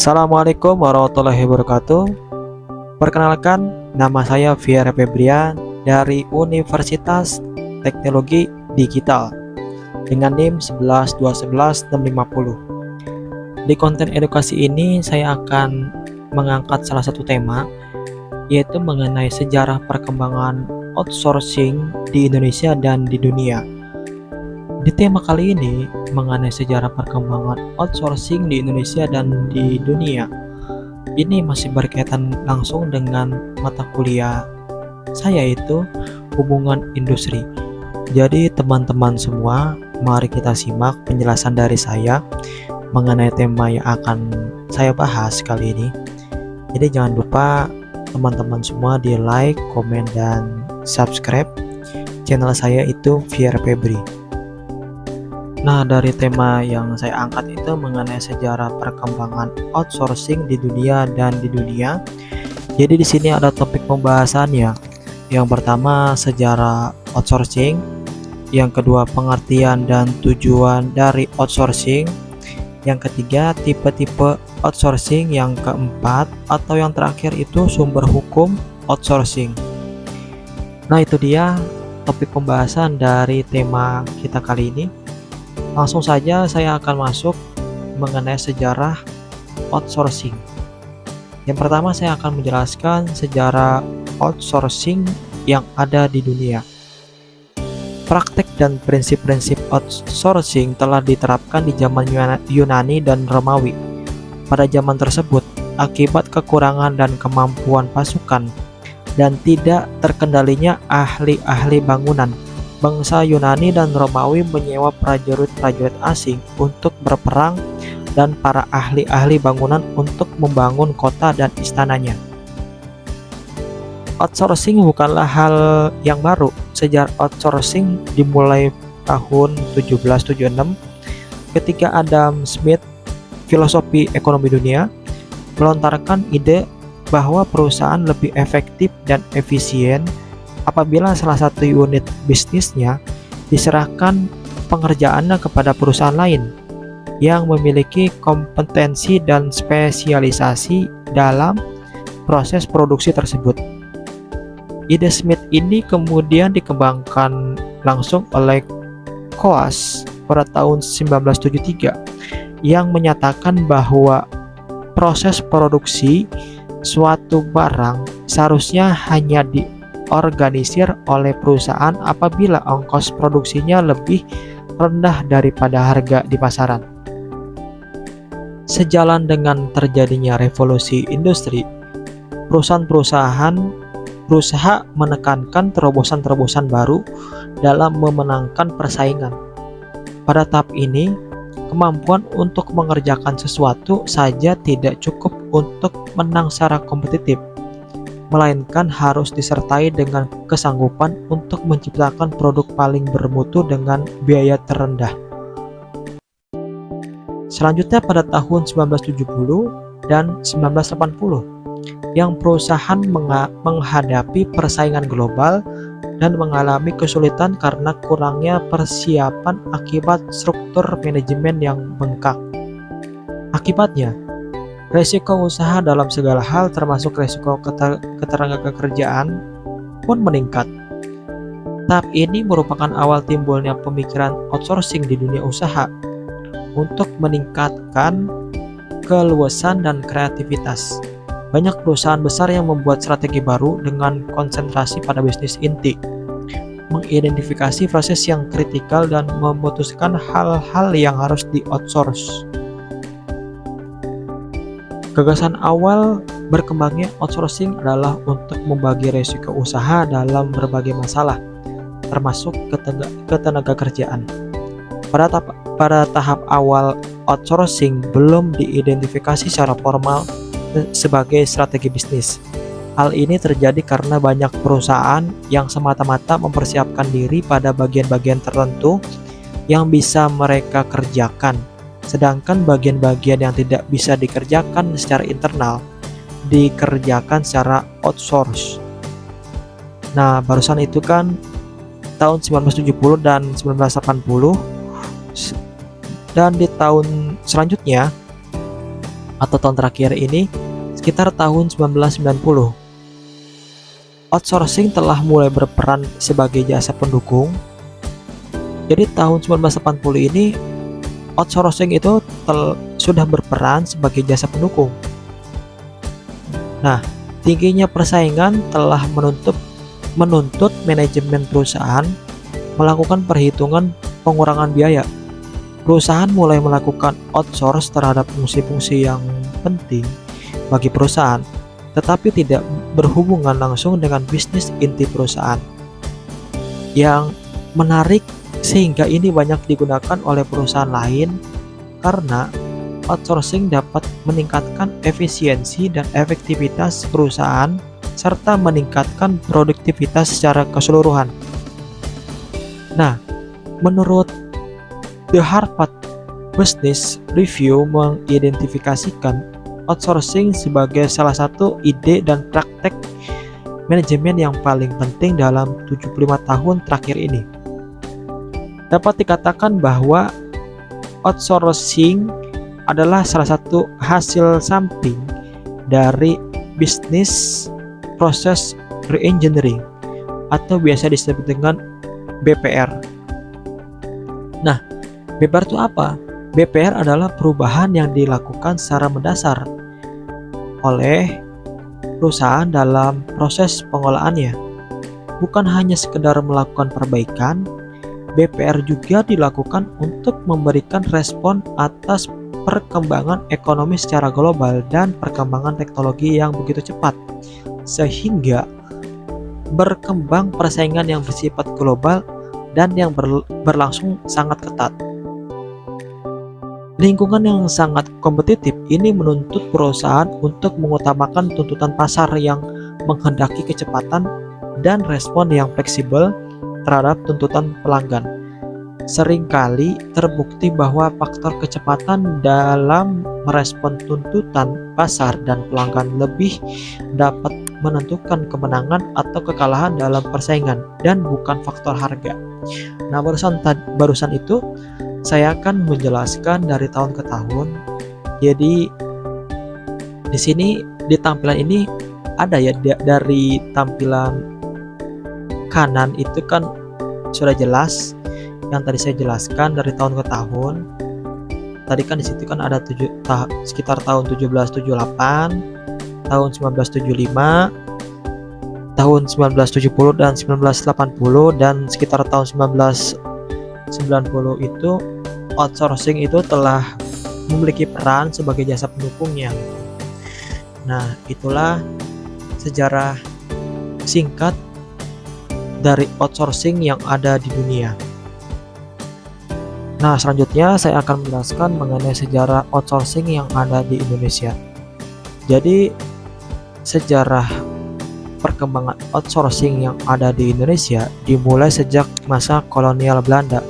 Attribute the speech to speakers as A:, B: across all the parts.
A: Assalamualaikum warahmatullahi wabarakatuh. Perkenalkan, nama saya Fiera Febrian dari Universitas Teknologi Digital dengan NIM 11211650. Di konten edukasi ini saya akan mengangkat salah satu tema, yaitu mengenai sejarah perkembangan outsourcing di Indonesia dan di dunia. Di tema kali ini mengenai sejarah perkembangan outsourcing di Indonesia dan di dunia. Ini masih berkaitan langsung dengan mata kuliah saya, yaitu hubungan industri. Jadi teman-teman semua, mari kita simak penjelasan dari saya mengenai tema yang akan saya bahas kali ini. Jadi jangan lupa teman-teman semua di like, komen, dan subscribe channel saya itu Fiera Febri. Nah, dari tema yang saya angkat itu mengenai sejarah perkembangan outsourcing di dunia dan di dunia. Jadi di sini ada topik pembahasannya. Yang pertama, sejarah outsourcing. Yang kedua, pengertian dan tujuan dari outsourcing. Yang ketiga, tipe-tipe outsourcing. Yang keempat atau yang terakhir itu sumber hukum outsourcing. Nah, itu dia topik pembahasan dari tema kita kali ini. Langsung saja saya akan masuk mengenai sejarah outsourcing. Yang pertama saya akan menjelaskan sejarah outsourcing yang ada di dunia. Praktek dan prinsip-prinsip outsourcing telah diterapkan di zaman Yunani dan Romawi. Pada zaman tersebut, akibat kekurangan dan kemampuan pasukan dan tidak terkendalinya ahli-ahli bangunan, bangsa Yunani dan Romawi menyewa prajurit-prajurit asing untuk berperang dan para ahli-ahli bangunan untuk membangun kota dan istananya. Outsourcing bukanlah hal yang baru. Sejarah outsourcing dimulai tahun 1776 ketika Adam Smith, filosofi ekonomi dunia, melontarkan ide bahwa perusahaan lebih efektif dan efisien apabila salah satu unit bisnisnya diserahkan pengerjaannya kepada perusahaan lain yang memiliki kompetensi dan spesialisasi dalam proses produksi tersebut. Ide Smith ini kemudian dikembangkan langsung oleh Coase pada tahun 1973 yang menyatakan bahwa proses produksi suatu barang seharusnya hanya diorganisir oleh perusahaan apabila ongkos produksinya lebih rendah daripada harga di pasaran. Sejalan dengan terjadinya revolusi industri, perusahaan-perusahaan berusaha menekankan terobosan-terobosan baru dalam memenangkan persaingan. Pada tahap ini, kemampuan untuk mengerjakan sesuatu saja tidak cukup untuk menang secara kompetitif, melainkan harus disertai dengan kesanggupan untuk menciptakan produk paling bermutu dengan biaya terendah. Selanjutnya pada tahun 1970 dan 1980, yang perusahaan menghadapi persaingan global dan mengalami kesulitan karena kurangnya persiapan akibat struktur manajemen yang bengkak. Akibatnya, resiko usaha dalam segala hal termasuk resiko ketenagakerjaan pun meningkat. Tahap ini merupakan awal timbulnya pemikiran outsourcing di dunia usaha untuk meningkatkan keluasan dan kreativitas. Banyak perusahaan besar yang membuat strategi baru dengan konsentrasi pada bisnis inti, mengidentifikasi proses yang kritikal dan memutuskan hal-hal yang harus di-outsource. Gagasan awal berkembangnya outsourcing adalah untuk membagi risiko usaha dalam berbagai masalah, termasuk ketenagakerjaan. Pada tahap awal, outsourcing belum diidentifikasi secara formal sebagai strategi bisnis. Hal ini terjadi karena banyak perusahaan yang semata-mata mempersiapkan diri pada bagian-bagian tertentu yang bisa mereka kerjakan, sedangkan bagian-bagian yang tidak bisa dikerjakan secara internal dikerjakan secara outsource. Nah, barusan itu kan tahun 1970 dan 1980, dan di tahun selanjutnya atau tahun terakhir ini sekitar tahun 1990. Outsourcing telah mulai berperan sebagai jasa pendukung. Jadi tahun 1980 ini outsourcing itu sudah berperan sebagai jasa pendukung. Nah, tingginya persaingan telah menuntut manajemen perusahaan melakukan perhitungan pengurangan biaya. Perusahaan mulai melakukan outsource terhadap fungsi-fungsi yang penting bagi perusahaan, tetapi tidak berhubungan langsung dengan bisnis inti perusahaan. Yang menarik sehingga ini banyak digunakan oleh perusahaan lain karena outsourcing dapat meningkatkan efisiensi dan efektivitas perusahaan serta meningkatkan produktivitas secara keseluruhan. Nah, menurut The Harvard Business Review mengidentifikasikan outsourcing sebagai salah satu ide dan praktek manajemen yang paling penting dalam 75 tahun terakhir ini. Dapat dikatakan bahwa outsourcing adalah salah satu hasil samping dari bisnis proses reengineering atau biasa disebut dengan BPR. Nah, BPR itu apa? BPR adalah perubahan yang dilakukan secara mendasar oleh perusahaan dalam proses pengolahannya. Bukan hanya sekedar melakukan perbaikan, BPR juga dilakukan untuk memberikan respon atas perkembangan ekonomi secara global dan perkembangan teknologi yang begitu cepat, sehingga berkembang persaingan yang bersifat global dan yang berlangsung sangat ketat. Lingkungan yang sangat kompetitif ini menuntut perusahaan untuk mengutamakan tuntutan pasar yang menghendaki kecepatan dan respon yang fleksibel terhadap tuntutan pelanggan. Seringkali terbukti bahwa faktor kecepatan dalam merespon tuntutan pasar dan pelanggan lebih dapat menentukan kemenangan atau kekalahan dalam persaingan dan bukan faktor harga. Nah, barusan itu saya akan menjelaskan dari tahun ke tahun. Jadi di sini di tampilan ini ada ya dari tampilan kanan itu kan sudah jelas yang tadi saya jelaskan dari tahun ke tahun. Tadi kan di situ kan ada sekitar tahun 1778, tahun 1975, tahun 1970 dan 1980 dan sekitar tahun 1990 itu outsourcing itu telah memiliki peran sebagai jasa pendukungnya. Nah, itulah sejarah singkat dari outsourcing yang ada di dunia. Nah, selanjutnya saya akan menjelaskan mengenai sejarah outsourcing yang ada di Indonesia. Jadi, sejarah perkembangan outsourcing yang ada di Indonesia dimulai sejak masa kolonial Belanda.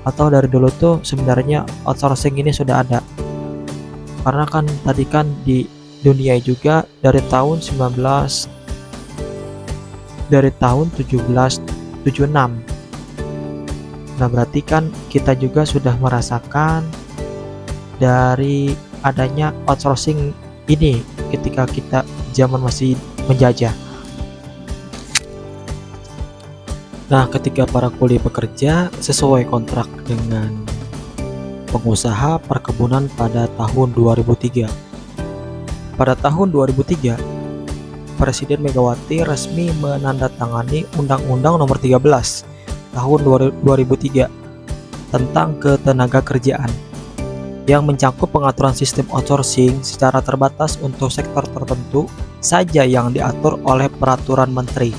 A: Atau dari dulu tuh sebenarnya outsourcing ini sudah ada. Karena kan tadi kan di dunia juga dari tahun 1776. Nah, berarti kan kita juga sudah merasakan dari adanya outsourcing ini ketika kita zaman masih menjajah. Nah, ketika para kuli bekerja sesuai kontrak dengan pengusaha perkebunan pada tahun 2003. Pada tahun 2003, Presiden Megawati resmi menandatangani Undang-Undang Nomor 13 Tahun 2003 tentang Ketenagakerjaan yang mencakup pengaturan sistem outsourcing secara terbatas untuk sektor tertentu saja yang diatur oleh Peraturan Menteri.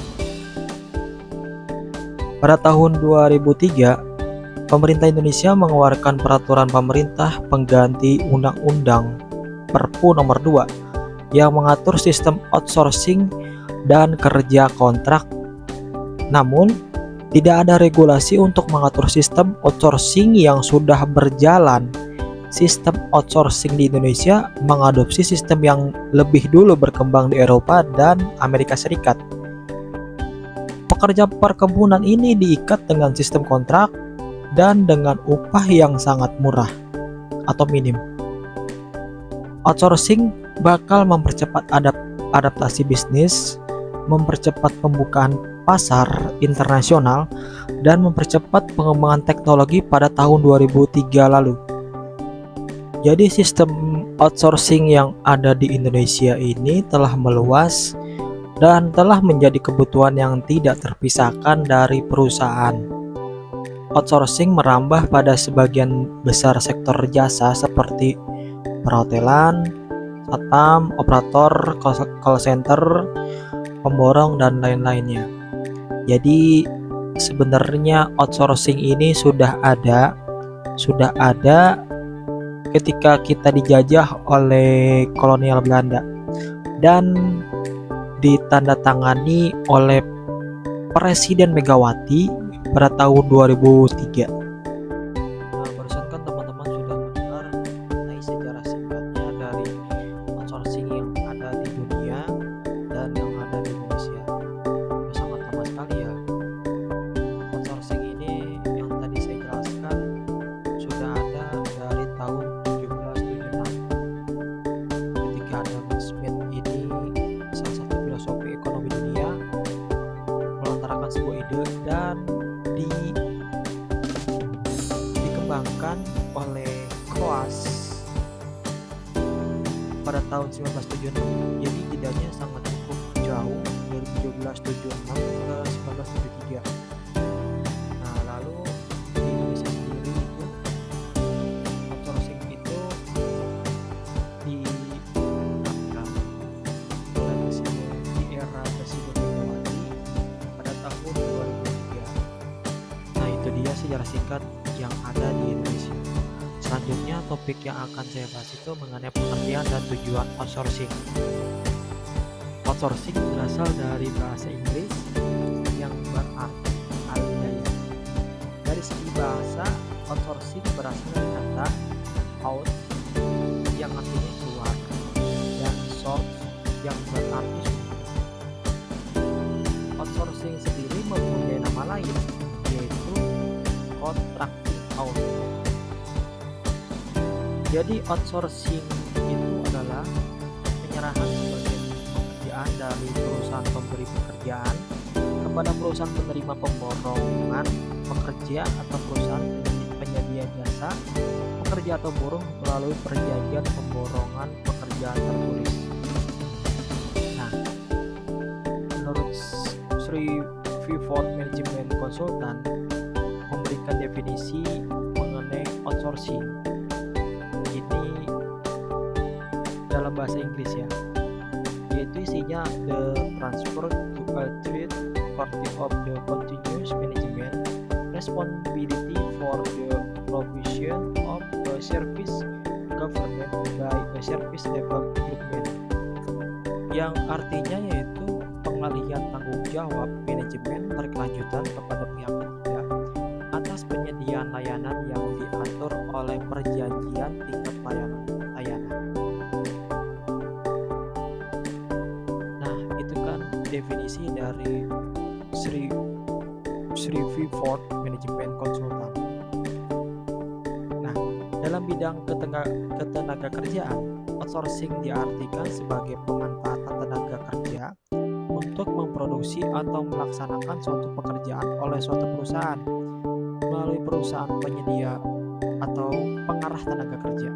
A: Pada tahun 2003, pemerintah Indonesia mengeluarkan peraturan pemerintah pengganti Undang-Undang Perpu Nomor 2 yang mengatur sistem outsourcing dan kerja kontrak. Namun, tidak ada regulasi untuk mengatur sistem outsourcing yang sudah berjalan. Sistem outsourcing di Indonesia mengadopsi sistem yang lebih dulu berkembang di Eropa dan Amerika Serikat. Pekerja perkebunan ini diikat dengan sistem kontrak dan dengan upah yang sangat murah atau minim. Outsourcing bakal mempercepat adaptasi bisnis, mempercepat pembukaan pasar internasional, dan mempercepat pengembangan teknologi pada tahun 2003 lalu. Jadi sistem outsourcing yang ada di Indonesia ini telah meluas dan telah menjadi kebutuhan yang tidak terpisahkan dari perusahaan. Outsourcing merambah pada sebagian besar sektor jasa seperti perhotelan, satpam, operator, call center, pemborong, dan lain-lainnya. Jadi sebenarnya outsourcing ini sudah ada ketika kita dijajah oleh kolonial Belanda dan ditandatangani oleh Presiden Megawati pada tahun 2003. Nah, barusan kan teman-teman sudah mendengar mengenai sejarah singkatnya dari outsourcing yang ada di dunia dan yang ada di Indonesia. Sangat lama sekali ya. Outsourcing ini yang tadi saya jelaskan sudah ada dari tahun 1776 ketika Adam Smith ini, salah satu filosofi ekonomi dunia, melontarkan sebuah ide dan dikembangkan oleh Coase pada tahun 1976. Jadi jedanya sangat cukup jauh dari 1776 ke 1973. Nah, lalu di Indonesia sendiri itu outsourcing itu diterapkan di era Presiden Megawati pada tahun 2003. Nah, itu dia sejarah singkat yang ada di Indonesia. Selanjutnya topik yang akan saya bahas itu mengenai pengertian dan tujuan outsourcing. Outsourcing berasal dari bahasa Inggris yang berarti alih daya. Dari segi bahasa, outsourcing berasal dari kata out yang artinya keluar dan source yang berarti sumber. Outsourcing sendiri mempunyai nama lain, yaitu contracting out. Jadi outsourcing itu adalah penyerahan sebagian pekerjaan dari perusahaan pemberi pekerjaan kepada perusahaan penerima pemborongan pekerja atau perusahaan penyedia jasa pekerja atau buruh melalui perjanjian pemborongan pekerjaan tertulis. Nah, menurut Sri V4 Management Consultant memberikan definisi mengenai outsourcing ini dalam bahasa Inggris ya, yaitu isinya the transfer to a third party of the continuous management responsibility for the provision of a service governed by a service level agreement, yang artinya yaitu pengalihan tanggung jawab manajemen berkelanjutan kepada pihak ketiga atas penyediaan layanan yang diatur oleh perjanjian tingkat layanan. Nah, itu kan definisi dari Sri V4 Management Consultant. Nah, dalam bidang ketenaga kerjaan, outsourcing diartikan sebagai pemanfaatan tenaga kerja untuk memproduksi atau melaksanakan suatu pekerjaan oleh suatu perusahaan melalui perusahaan penyedia atau pengarah tenaga kerja.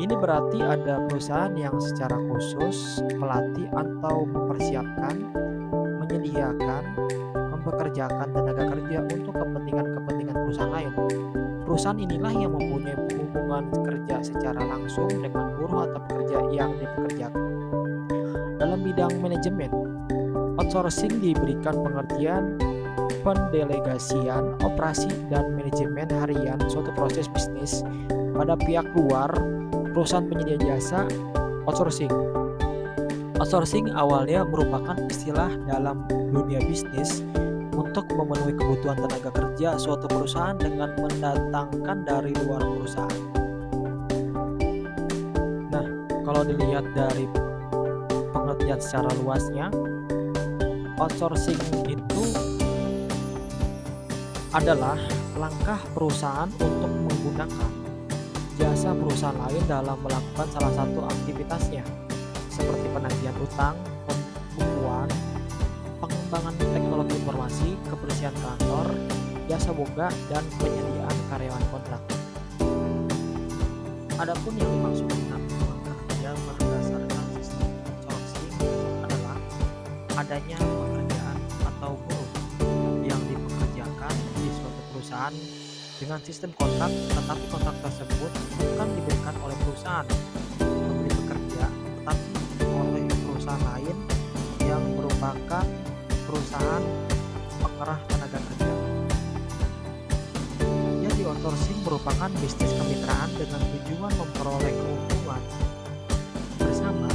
A: Ini berarti ada perusahaan yang secara khusus melatih atau mempersiapkan, menyediakan, mempekerjakan tenaga kerja untuk kepentingan perusahaan lain. Perusahaan inilah yang mempunyai hubungan kerja secara langsung dengan buruh atau pekerja yang dipekerjakan. Dalam bidang manajemen, outsourcing diberikan pengertian pendelegasian operasi dan manajemen harian suatu proses bisnis pada pihak luar perusahaan penyedia jasa. Outsourcing awalnya merupakan istilah dalam dunia bisnis untuk memenuhi kebutuhan tenaga kerja suatu perusahaan dengan mendatangkan dari luar perusahaan. Nah, kalau dilihat dari pengertian secara luasnya, outsourcing itu adalah langkah perusahaan untuk menggunakan jasa perusahaan lain dalam melakukan salah satu aktivitasnya, seperti penagihan utang, pembukuan, pengembangan teknologi informasi, kebersihan kantor, jasa boga, dan penyediaan karyawan kontrak. Adapun yang dimaksud dengan hubungan kerja berdasarkan sistem outsourcing adalah adanya pekerjaan atau buruh yang dipekerjakan di suatu perusahaan dengan sistem kontrak, tetapi kontrak tersebut bukan diberikan oleh perusahaan pemberi pekerja, tetapi oleh perusahaan lain yang merupakan perusahaan pengerah tenaga kerja. Jadi outsourcing merupakan bisnis kemitraan dengan tujuan memperoleh keuntungan bersama,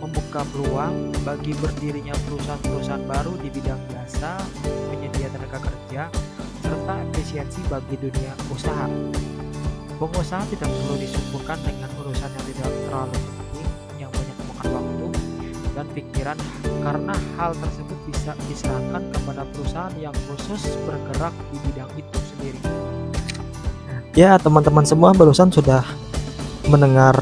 A: membuka peluang bagi berdirinya perusahaan-perusahaan baru di bidang jasa, penyedia tenaga kerja, serta efisiensi bagi dunia usaha. Pengusaha tidak perlu disibukkan dengan urusan yang tidak terlalu penting, yang banyak memakan waktu dan pikiran, karena hal tersebut bisa diserahkan kepada perusahaan yang khusus bergerak di bidang itu sendiri. Ya, teman-teman semua barusan sudah mendengar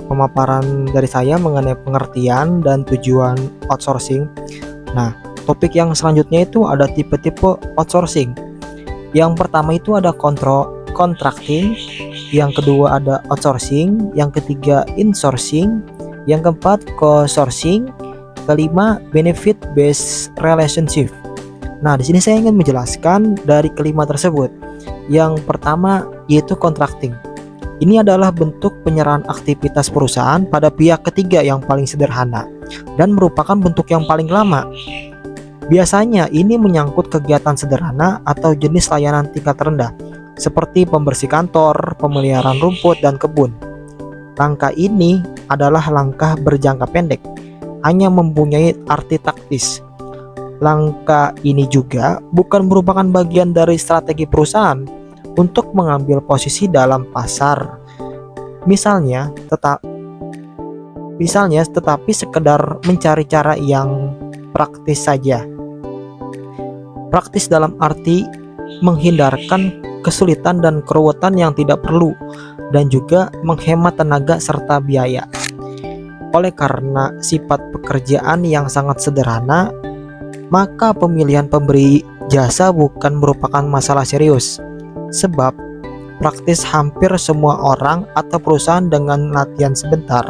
A: pemaparan dari saya mengenai pengertian dan tujuan outsourcing. Nah, topik yang selanjutnya itu ada tipe-tipe outsourcing. Yang pertama itu ada contracting, yang kedua ada outsourcing, yang ketiga insourcing, yang keempat co-sourcing, kelima benefit based relationship. Nah, di sini saya ingin menjelaskan dari kelima tersebut. Yang pertama yaitu contracting. Ini adalah bentuk penyerahan aktivitas perusahaan pada pihak ketiga yang paling sederhana dan merupakan bentuk yang paling lama. Biasanya ini menyangkut kegiatan sederhana atau jenis layanan tingkat rendah, seperti pembersih kantor, pemeliharaan rumput, dan kebun. Langkah ini adalah langkah berjangka pendek, hanya mempunyai arti taktis. Langkah ini juga bukan merupakan bagian dari strategi perusahaan untuk mengambil posisi dalam pasar. Misalnya, tetapi sekedar mencari cara yang praktis saja. Praktis dalam arti menghindarkan kesulitan dan keruwetan yang tidak perlu, dan juga menghemat tenaga serta biaya. Oleh karena sifat pekerjaan yang sangat sederhana, maka pemilihan pemberi jasa bukan merupakan masalah serius, sebab praktis hampir semua orang atau perusahaan dengan latihan sebentar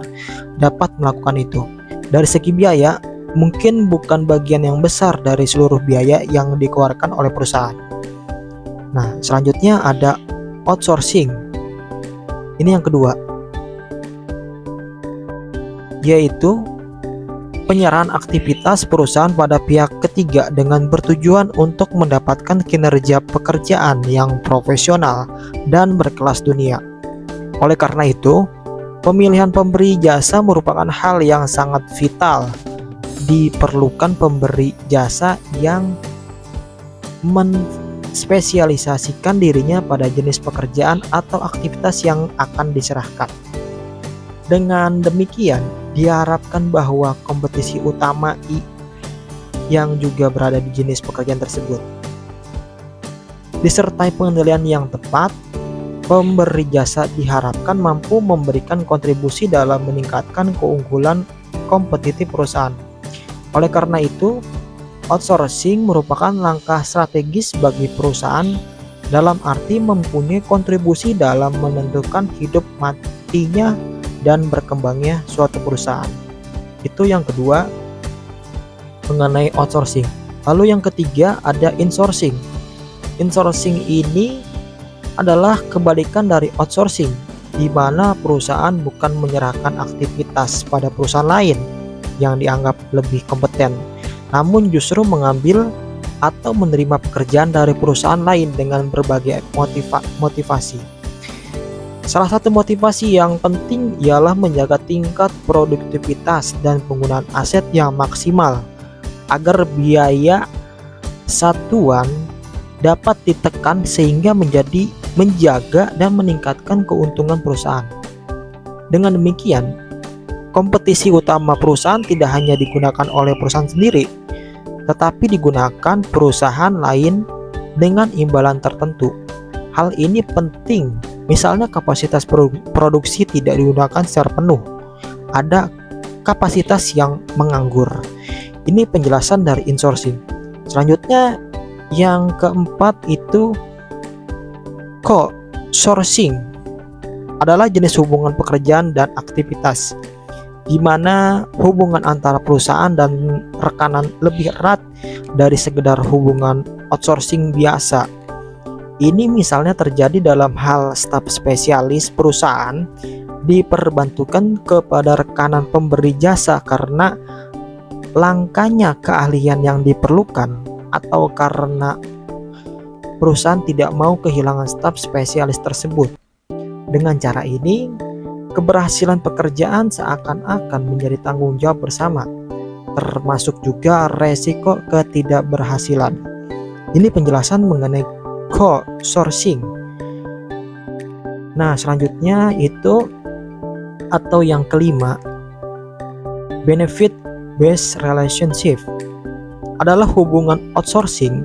A: dapat melakukan itu. Dari segi biaya, mungkin bukan bagian yang besar dari seluruh biaya yang dikeluarkan oleh perusahaan. Nah, selanjutnya ada outsourcing. Ini yang kedua, yaitu penyerahan aktivitas perusahaan pada pihak ketiga dengan bertujuan untuk mendapatkan kinerja pekerjaan yang profesional dan berkelas dunia. Oleh karena itu, pemilihan pemberi jasa merupakan hal yang sangat vital. Diperlukan pemberi jasa yang menspesialisasikan dirinya pada jenis pekerjaan atau aktivitas yang akan diserahkan. Dengan demikian, diharapkan bahwa kompetisi utama yang juga berada di jenis pekerjaan tersebut. Disertai pengendalian yang tepat, pemberi jasa diharapkan mampu memberikan kontribusi dalam meningkatkan keunggulan kompetitif perusahaan. Oleh karena itu, outsourcing merupakan langkah strategis bagi perusahaan dalam arti mempunyai kontribusi dalam menentukan hidup matinya dan berkembangnya suatu perusahaan. Itu yang kedua mengenai outsourcing. Lalu yang ketiga ada insourcing. Insourcing ini adalah kebalikan dari outsourcing, di mana perusahaan bukan menyerahkan aktivitas pada perusahaan lain yang dianggap lebih kompeten, namun justru mengambil atau menerima pekerjaan dari perusahaan lain dengan berbagai motivasi. Salah satu motivasi yang penting ialah menjaga tingkat produktivitas dan penggunaan aset yang maksimal agar biaya satuan dapat ditekan sehingga menjaga dan meningkatkan keuntungan perusahaan. Dengan demikian, kompetisi utama perusahaan tidak hanya digunakan oleh perusahaan sendiri, tetapi digunakan perusahaan lain dengan imbalan tertentu. Hal ini penting Misalnya kapasitas produksi tidak digunakan secara penuh. Ada kapasitas yang menganggur. Ini penjelasan dari insourcing. Selanjutnya yang keempat itu co-sourcing. Adalah jenis hubungan pekerjaan dan aktivitas di mana hubungan antara perusahaan dan rekanan lebih erat dari sekedar hubungan outsourcing biasa. Ini misalnya terjadi dalam hal staf spesialis perusahaan diperbantukan kepada rekanan pemberi jasa karena langkanya keahlian yang diperlukan atau karena perusahaan tidak mau kehilangan staf spesialis tersebut. Dengan cara ini, keberhasilan pekerjaan seakan-akan menjadi tanggung jawab bersama, termasuk juga resiko ketidakberhasilan. Ini penjelasan mengenai co-sourcing. Nah, selanjutnya itu atau yang kelima, benefit based relationship adalah hubungan outsourcing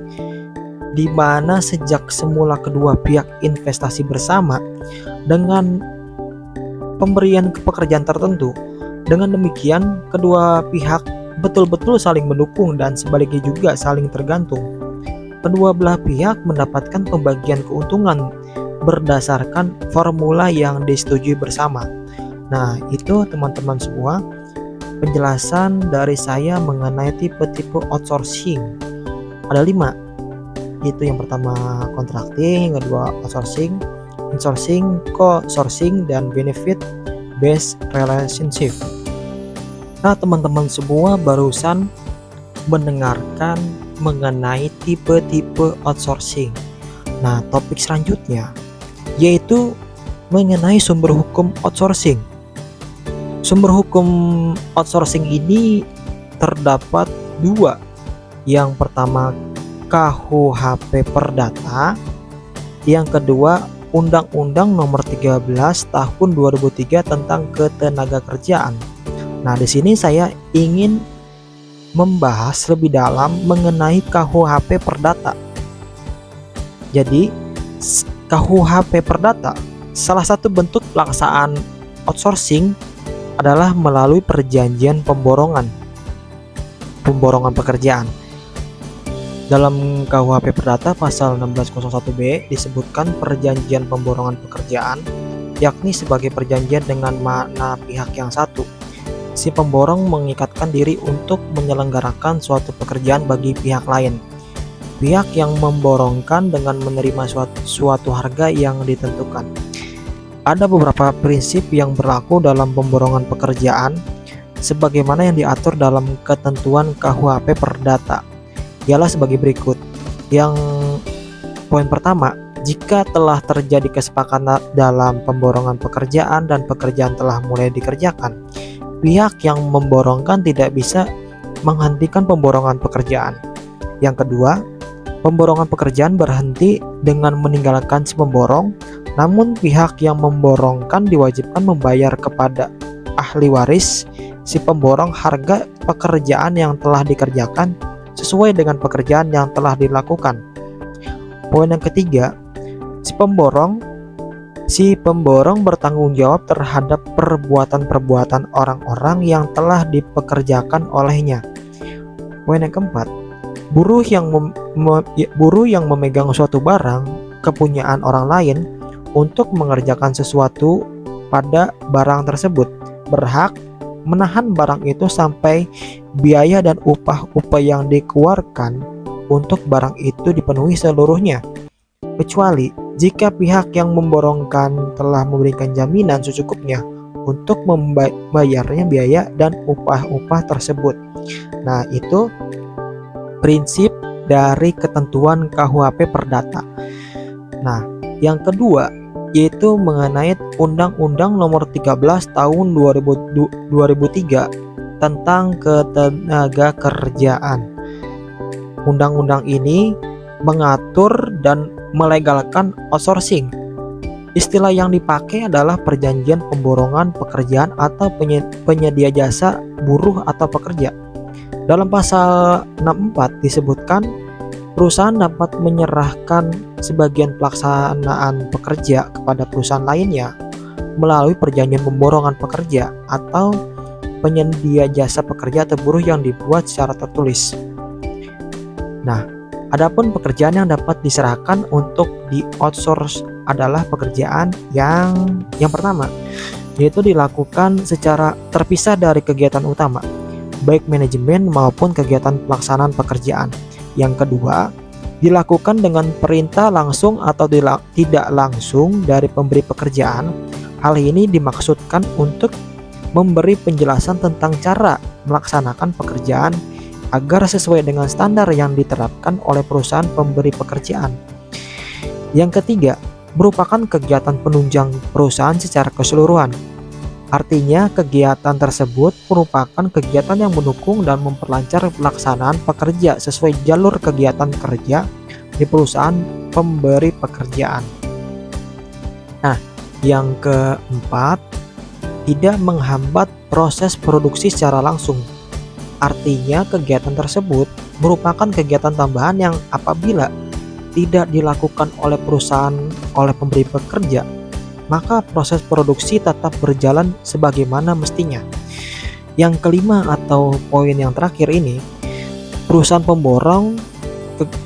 A: di mana sejak semula kedua pihak investasi bersama dengan pemberian pekerjaan tertentu. Dengan demikian, kedua pihak betul-betul saling mendukung dan sebaliknya juga saling tergantung. Kedua belah pihak mendapatkan pembagian keuntungan berdasarkan formula yang disetujui bersama. Nah, itu teman-teman semua penjelasan dari saya mengenai tipe-tipe outsourcing. Ada 5. Itu yang pertama contracting, yang kedua outsourcing, insourcing, co-sourcing, dan benefit based relationship. Nah, teman-teman semua barusan mendengarkan mengenai tipe-tipe outsourcing. Nah, topik selanjutnya yaitu mengenai sumber hukum outsourcing. Sumber hukum outsourcing ini terdapat 2. Yang pertama KUHP Perdata, yang kedua Undang-Undang Nomor 13 Tahun 2003 tentang Ketenagakerjaan. Nah, di sini saya ingin membahas lebih dalam mengenai KUHP Perdata. Jadi, KUHP Perdata salah satu bentuk pelaksanaan outsourcing adalah melalui perjanjian pemborongan pekerjaan. Dalam KUHP Perdata pasal 1601B disebutkan perjanjian pemborongan pekerjaan, yakni sebagai perjanjian dengan mana pihak yang satu. Si pemborong mengikatkan diri untuk menyelenggarakan suatu pekerjaan bagi pihak lain. Pihak yang memborongkan dengan menerima suatu harga yang ditentukan. Ada beberapa prinsip yang berlaku dalam pemborongan pekerjaan sebagaimana yang diatur dalam ketentuan KUHP Perdata. Ialah sebagai berikut. Yang poin pertama, jika telah terjadi kesepakatan dalam pemborongan pekerjaan dan pekerjaan telah mulai dikerjakan, pihak yang memborongkan tidak bisa menghentikan pemborongan pekerjaan. Yang kedua, pemborongan pekerjaan berhenti dengan meninggalkan si pemborong, namun pihak yang memborongkan diwajibkan membayar kepada ahli waris si pemborong harga pekerjaan yang telah dikerjakan sesuai dengan pekerjaan yang telah dilakukan. Poin yang ketiga, si pemborong bertanggung jawab terhadap perbuatan-perbuatan orang-orang yang telah dipekerjakan olehnya. Poin yang keempat, buruh yang memegang suatu barang kepunyaan orang lain untuk mengerjakan sesuatu pada barang tersebut berhak menahan barang itu sampai biaya dan upah yang dikeluarkan untuk barang itu dipenuhi seluruhnya, kecuali jika pihak yang memborongkan telah memberikan jaminan secukupnya untuk membayarnya biaya dan upah tersebut. Nah, itu prinsip dari ketentuan KUHP Perdata. Nah, yang kedua yaitu mengenai Undang-Undang Nomor 13 Tahun 2003 tentang Ketenagakerjaan. Undang-undang ini mengatur dan melegalkan outsourcing. Istilah yang dipakai adalah perjanjian pemborongan pekerjaan atau penyedia jasa buruh atau pekerja. Dalam pasal 64 disebutkan Perusahaan dapat menyerahkan sebagian pelaksanaan pekerja kepada perusahaan lainnya melalui perjanjian pemborongan pekerja atau penyedia jasa pekerja atau buruh yang dibuat secara tertulis. Nah, adapun pekerjaan yang dapat diserahkan untuk di outsource adalah pekerjaan yang pertama, yaitu dilakukan secara terpisah dari kegiatan utama, baik manajemen maupun kegiatan pelaksanaan pekerjaan. Yang kedua, dilakukan dengan perintah langsung atau tidak langsung dari pemberi pekerjaan. Hal ini dimaksudkan untuk memberi penjelasan tentang cara melaksanakan pekerjaan agar sesuai dengan standar yang diterapkan oleh perusahaan pemberi pekerjaan. Yang ketiga, merupakan kegiatan penunjang perusahaan secara keseluruhan. Artinya, kegiatan tersebut merupakan kegiatan yang mendukung dan memperlancar pelaksanaan pekerja sesuai jalur kegiatan kerja di perusahaan pemberi pekerjaan. Nah, yang keempat, tidak menghambat proses produksi secara langsung. Artinya, kegiatan tersebut merupakan kegiatan tambahan yang apabila tidak dilakukan oleh perusahaan oleh pemberi pekerja, maka proses produksi tetap berjalan sebagaimana mestinya. Yang kelima atau poin yang terakhir ini, perusahaan pemborong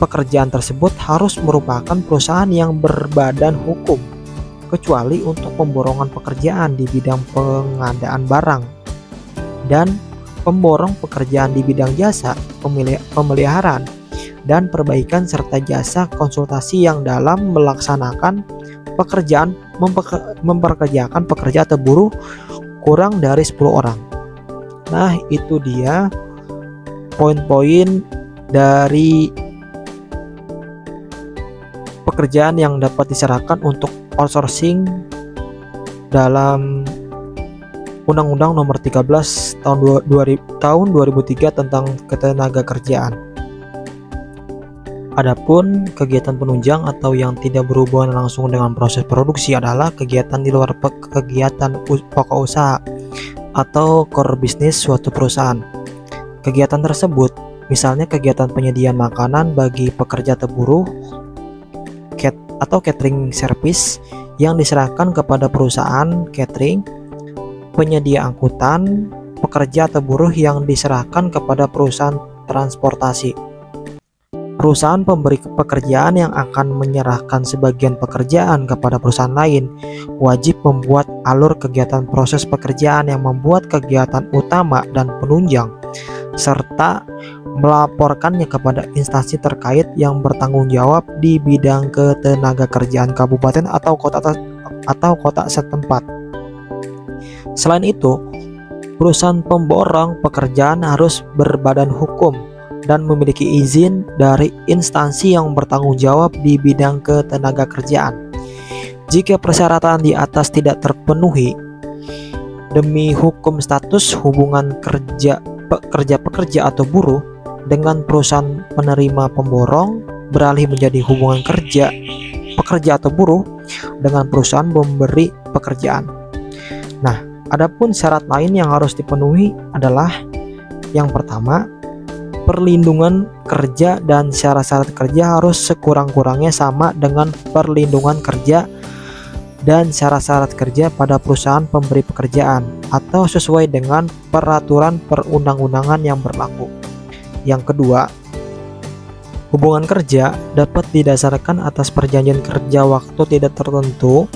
A: pekerjaan tersebut harus merupakan perusahaan yang berbadan hukum, kecuali untuk pemborongan pekerjaan di bidang pengadaan barang dan pemborong pekerjaan di bidang jasa, pemeliharaan, dan perbaikan serta jasa konsultasi yang dalam melaksanakan pekerjaan memperkerjakan pekerja atau buruh kurang dari 10 orang. Nah, itu dia poin-poin dari pekerjaan yang dapat diserahkan untuk outsourcing dalam Undang-Undang Nomor 13 tahun 2003 tentang Ketenagakerjaan. Adapun kegiatan penunjang atau yang tidak berhubungan langsung dengan proses produksi adalah kegiatan di luar kegiatan pokok usaha atau core bisnis suatu perusahaan. Kegiatan tersebut misalnya kegiatan penyediaan makanan bagi pekerja atau buruh atau catering service yang diserahkan kepada perusahaan catering, penyedia angkutan, pekerja atau buruh yang diserahkan kepada perusahaan transportasi. Perusahaan pemberi pekerjaan yang akan menyerahkan sebagian pekerjaan kepada perusahaan lain wajib membuat alur kegiatan proses pekerjaan yang membuat kegiatan utama dan penunjang, serta melaporkannya kepada instansi terkait yang bertanggung jawab di bidang ketenagakerjaan kabupaten atau kota setempat. Selain itu, perusahaan pemborong pekerjaan harus berbadan hukum dan memiliki izin dari instansi yang bertanggung jawab di bidang ketenagakerjaan. Jika persyaratan di atas tidak terpenuhi, demi hukum status hubungan pekerja atau buruh dengan perusahaan penerima pemborong beralih menjadi hubungan pekerja atau buruh dengan perusahaan pemberi pekerjaan. Nah, adapun syarat lain yang harus dipenuhi adalah yang pertama, perlindungan kerja dan syarat-syarat kerja harus sekurang-kurangnya sama dengan perlindungan kerja dan syarat-syarat kerja pada perusahaan pemberi pekerjaan atau sesuai dengan peraturan perundang-undangan yang berlaku. Yang kedua, hubungan kerja dapat didasarkan atas perjanjian kerja waktu tidak tertentu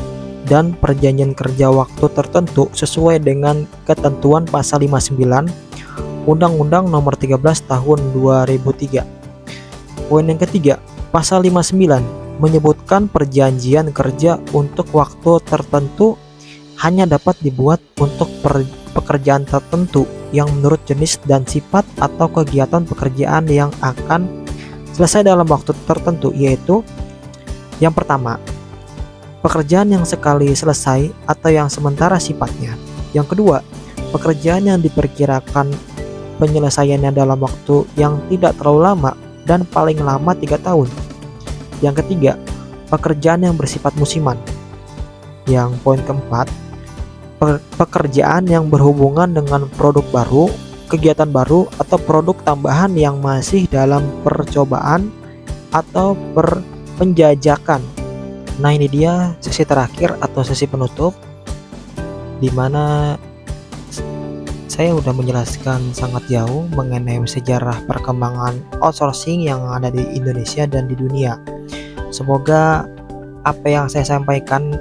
A: dan perjanjian kerja waktu tertentu sesuai dengan ketentuan pasal 59 Undang-Undang Nomor 13 Tahun 2003. Poin yang ketiga, pasal 59 menyebutkan perjanjian kerja untuk waktu tertentu hanya dapat dibuat untuk pekerjaan tertentu yang menurut jenis dan sifat atau kegiatan pekerjaan yang akan selesai dalam waktu tertentu, yaitu yang pertama, pekerjaan yang sekali selesai atau yang sementara sifatnya. Yang kedua, pekerjaan yang diperkirakan penyelesaiannya dalam waktu yang tidak terlalu lama dan paling lama 3 tahun. Yang ketiga, pekerjaan yang bersifat musiman. Yang poin keempat, pekerjaan yang berhubungan dengan produk baru, kegiatan baru, atau produk tambahan yang masih dalam percobaan atau penjajakan. Nah, ini dia sesi terakhir atau sesi penutup, dimana saya udah menjelaskan sangat jauh mengenai sejarah perkembangan outsourcing yang ada di Indonesia dan di dunia. Semoga apa yang saya sampaikan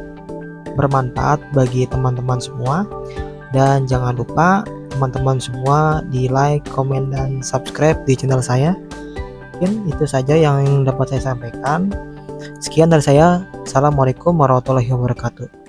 A: bermanfaat bagi teman-teman semua, dan jangan lupa teman-teman semua di like, komen, dan subscribe di channel saya. Mungkin itu saja yang dapat saya sampaikan. Sekian dari saya. Assalamualaikum warahmatullahi wabarakatuh.